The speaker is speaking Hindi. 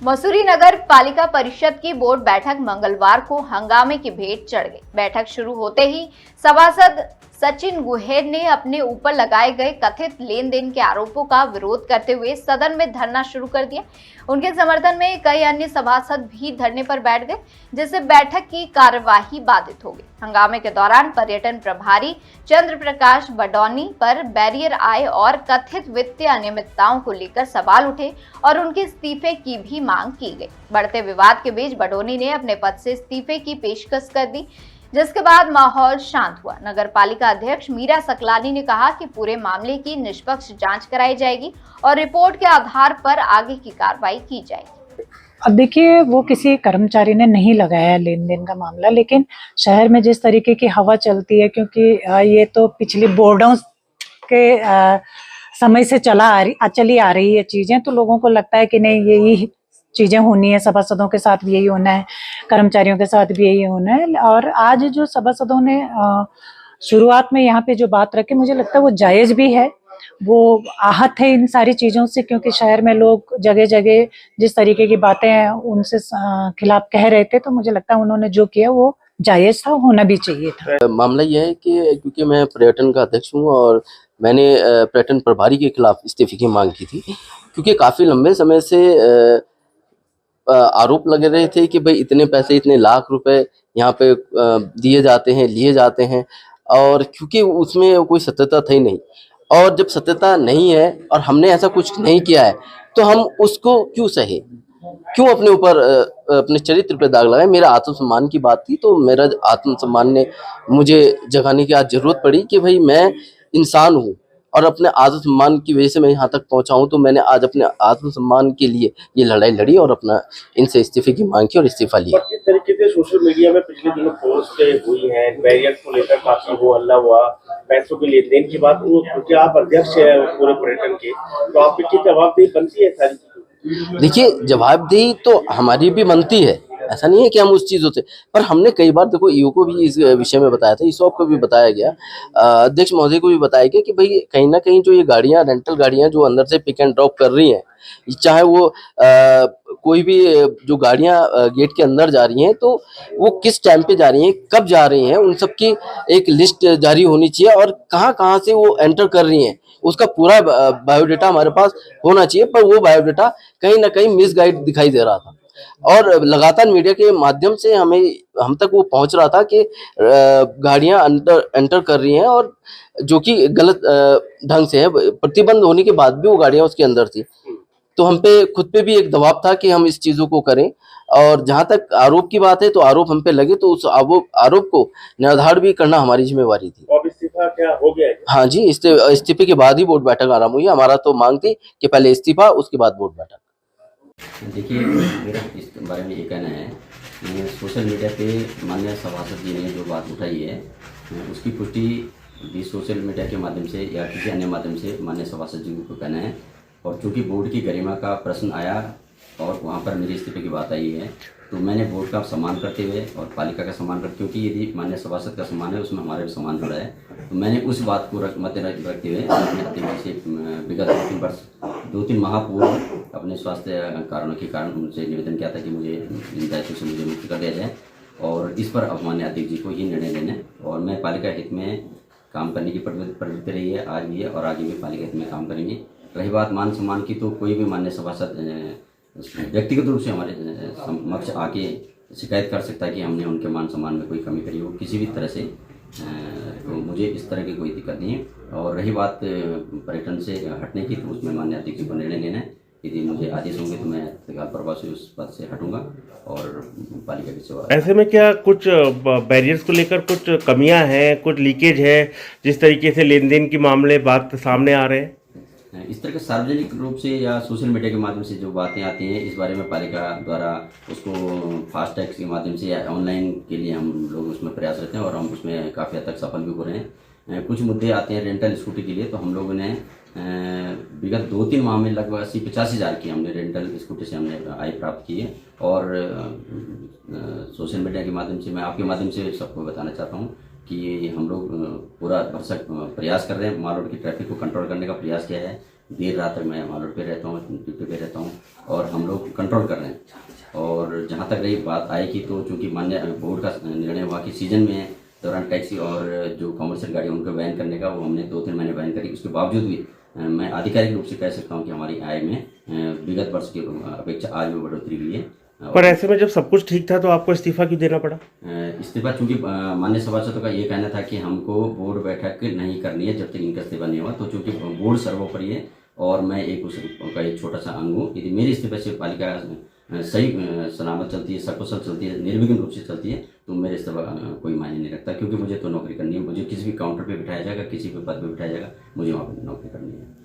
मसूरी नगर पालिका परिषद की बोर्ड बैठक मंगलवार को हंगामे की भेंट चढ़ गई। बैठक शुरू होते ही सभासद सचिन गुहेर ने अपने ऊपर लगाए गए कथित लेन देन के आरोपों का विरोध करते हुए सदन में धरना शुरू कर दिया। उनके समर्थन में कई अन्य सभासद भी धरने पर बैठ गए, जिससे बैठक की कार्यवाही बाधित हो गई। हंगामे के दौरान पर्यटन प्रभारी चंद्र प्रकाश बडौनी पर बैरियर आए और कथित वित्तीय अनियमितताओं को लेकर सवाल उठे और उनके इस्तीफे की भी मांग की गई। बढ़ते विवाद के बीच बडौनी ने अपने पद से इस्तीफे की पेशकश कर दी, जिसके बाद माहौल शांत हुआ। नगर पालिका अध्यक्ष मीरा सकलानी ने कहा कि पूरे मामले की निष्पक्ष जांच कराई जाएगी और रिपोर्ट के आधार पर आगे की कार्रवाई की जाएगी। अब देखिए, वो किसी कर्मचारी ने नहीं लगाया है लेन देन का मामला, लेकिन शहर में जिस तरीके की हवा चलती है, क्योंकि ये तो पिछली बोर्डों के समय से चली आ रही है चीजें, तो लोगों को लगता है कि नहीं, यही चीजें होनी है, सभासदों के साथ भी यही होना है, कर्मचारियों के साथ भी यही होना है। और आज जो सभासदों ने शुरुआत में यहाँ पे जो बात रखी, मुझे लगता है वो जायज भी है। वो आहत है इन सारी चीजों से, क्योंकि शहर में लोग जगह जगह जिस तरीके की बातें हैं उनसे खिलाफ कह रहे थे, तो मुझे लगता है उन्होंने जो किया वो जायज था, होना भी चाहिए था। मामला यह है कि क्योंकि मैं पर्यटन का अध्यक्ष हूँ और मैंने पर्यटन प्रभारी के खिलाफ इस्तीफे की मांग की थी, क्योंकि काफ़ी लंबे समय से आरोप लगे रहे थे कि भाई इतने पैसे, इतने लाख रुपए यहाँ पे दिए जाते हैं, लिए जाते हैं, और क्योंकि उसमें कोई सत्यता थी नहीं, और जब सत्यता नहीं है और हमने ऐसा कुछ नहीं किया है, तो हम उसको क्यों सहे, क्यों अपने ऊपर अपने चरित्र पे दाग लगाए। मेरा आत्मसम्मान की बात थी, तो मेरा आत्मसम्मान ने मुझे जगाने की आज जरूरत पड़ी कि भाई मैं इंसान हूँ और अपने आत्मसम्मान की वजह से मैं यहाँ तक पहुँचा हूँ। तो मैंने आज अपने आत्मसम्मान के लिए ये लड़ाई लड़ी और अपना इनसे इस्तीफे की मांग की और इस्तीफा लिया। जिस तरीके से सोशल मीडिया में पिछले दिनों पोस्ट हुई है, बैरियर को लेकर काफी हो हल्ला हुआ, पैसों के लेन देन की बात, क्योंकि आप अध्यक्ष है पूरे पर्यटन के, तो आप की जवाबदेही बनती है सारी चीजों। देखिए, जवाबदेही तो हमारी भी बनती है, ऐसा नहीं है कि हम उस चीज़ों से, पर हमने कई बार, देखो, ईओ को भी इस विषय में बताया था, ईसॉप को भी बताया गया, अध्यक्ष महोदय को भी बताया गया कि भाई कहीं ना कहीं जो ये गाड़ियां, रेंटल गाड़ियां जो अंदर से पिक एंड ड्रॉप कर रही हैं, चाहे वो कोई भी जो गाड़ियां गेट के अंदर जा रही हैं, तो वो किस टाइम पे जा रही हैं, कब जा रही हैं, उन सब की एक लिस्ट जारी होनी चाहिए, और कहाँ कहाँ से वो एंटर कर रही हैं उसका पूरा बायोडाटा हमारे पास होना चाहिए। पर वो बायोडाटा कहीं ना कहीं मिसगाइड दिखाई दे रहा था, और लगातार मीडिया के माध्यम से हम तक वो पहुंच रहा था कि गाड़ियां एंटर कर रही हैं, और जो कि गलत ढंग से है। प्रतिबंध होने के बाद भी वो गाड़ियां उसके अंदर थी, तो हम पे खुद पे भी एक दबाव था कि हम इस चीज़ों को करें। और जहां तक आरोप की बात है, तो आरोप हम पे लगे, तो उस आरोप को निर्धारण भी करना हमारी जिम्मेवारी थी। अब इस्तीफा क्या हो गया है? हाँ जी, इस्तीफे के बाद ही बोर्ड बैठक आराम हुई। हमारा तो मांग थी कि पहले इस्तीफा, उसके बाद बोर्ड बैठक। देखिए, मेरा इस बारे में ये कहना है कि सोशल मीडिया पे माननीय सभासद जी ने जो बात उठाई है, उसकी पुष्टि भी सोशल मीडिया के माध्यम से या किसी अन्य माध्यम से माननीय सभासद जी को कहना है। और चूँकि बोर्ड की गरिमा का प्रश्न आया और वहाँ पर मेरे इस्तीफे की बात आई है, तो मैंने बोर्ड का सम्मान करते हुए और पालिका का सम्मान करते, क्योंकि यदि माननीय सभासद का सम्मान है, उसमें हमारा भी सम्मान जुड़ा है, तो मैंने उस बात को मद्देनजर रखते हुए अपने से विगत 2-3 माह पूर्व अपने स्वास्थ्य कारणों के कारण उनसे निवेदन किया था कि मुझे इन दायित्व से मुझे मुक्त कर दिया जाए, और इस पर अब माननीय अध्यक्ष जी को ही निर्णय लेना है। और मैं पालिका हित में काम करने की प्रवृत्ति रही है, आज भी है और आगे भी पालिका हित में काम करेंगे। रही बात मान सम्मान की, तो कोई भी माननीय सभासद व्यक्तिगत रूप से हमारे समक्ष आके शिकायत कर सकता है कि हमने उनके मान सम्मान में कोई कमी करी हो किसी भी तरह से, तो मुझे इस तरह की कोई दिक्कत नहीं है। और रही बात पर्यटन से हटने की, तो उसमें माननीय अध्यक्ष को निर्णय लेना है। यदि मुझे आदेश होंगे तो मैं तत्काल प्रभाव से उस पद से हटूंगा और पालिका की सेवा। ऐसे में क्या कुछ बैरियर्स को लेकर कुछ कमियां हैं, कुछ लीकेज है, जिस तरीके से लेन देन के मामले बात सामने आ रहे हैं? इस तरह के सार्वजनिक रूप से या सोशल मीडिया के माध्यम से जो बातें आती हैं, इस बारे में पालिका द्वारा उसको फास्टैग के माध्यम से या ऑनलाइन के लिए हम लोग उसमें प्रयास रहते हैं, और हम उसमें काफ़ी हद तक सफल भी हो रहे हैं। कुछ मुद्दे आते हैं रेंटल स्कूटी के लिए, तो हम लोगों ने विगत 2-3 माह में लगभग 80-85 हज़ार की हमने रेंटल स्कूटी से हमने आय प्राप्त की है। और सोशल मीडिया के माध्यम से मैं आपके माध्यम से सबको बताना चाहता हूँ कि हम लोग पूरा भरसक प्रयास कर रहे हैं, माल रोड की ट्रैफिक को कंट्रोल करने का प्रयास किया है। देर रात तक मैं अलर्ट पे रहता हूँ, ड्यूटी पे रहता हूँ और हम लोग कंट्रोल कर रहे हैं। और जहाँ तक रही बात आएगी तो चूँकि मान्य बोर्ड का निर्णय हुआ कि सीजन में दौरान टैक्सी और जो कमर्शियल गाड़ी उनको बैन करने का, वो हमने 2-3 महीने बैन करी। उसके बावजूद भी मैं आधिकारिक रूप से कह सकता हूँ कि हमारी आय में विगत वर्ष की अपेक्षा आज भी बढ़ोतरी हुई है। पर ऐसे में जब सब कुछ ठीक था तो आपको इस्तीफा क्यों देना पड़ा? इस्तीफा चूंकि मान्य सभासदों का ये कहना था कि हमको बोर्ड बैठक नहीं करनी है जब तक इनका इस्तीफा नहीं हुआ। तो चूंकि बोर्ड सर्वोपरि है और मैं उसका एक छोटा सा अंग हूँ, यदि मेरे इस्तीफे से पालिका सही सलामत चलती है, सकुशल चलती है, निर्विघ्न रूप से चलती है, तो मेरे इस्तीफा कोई मायने नहीं रखता। क्योंकि मुझे तो नौकरी करनी है, मुझे किसी भी काउंटर पे बिठाया जाएगा, किसी भी पद पे बिठाया जाएगा, मुझे वहाँ पर नौकरी करनी है।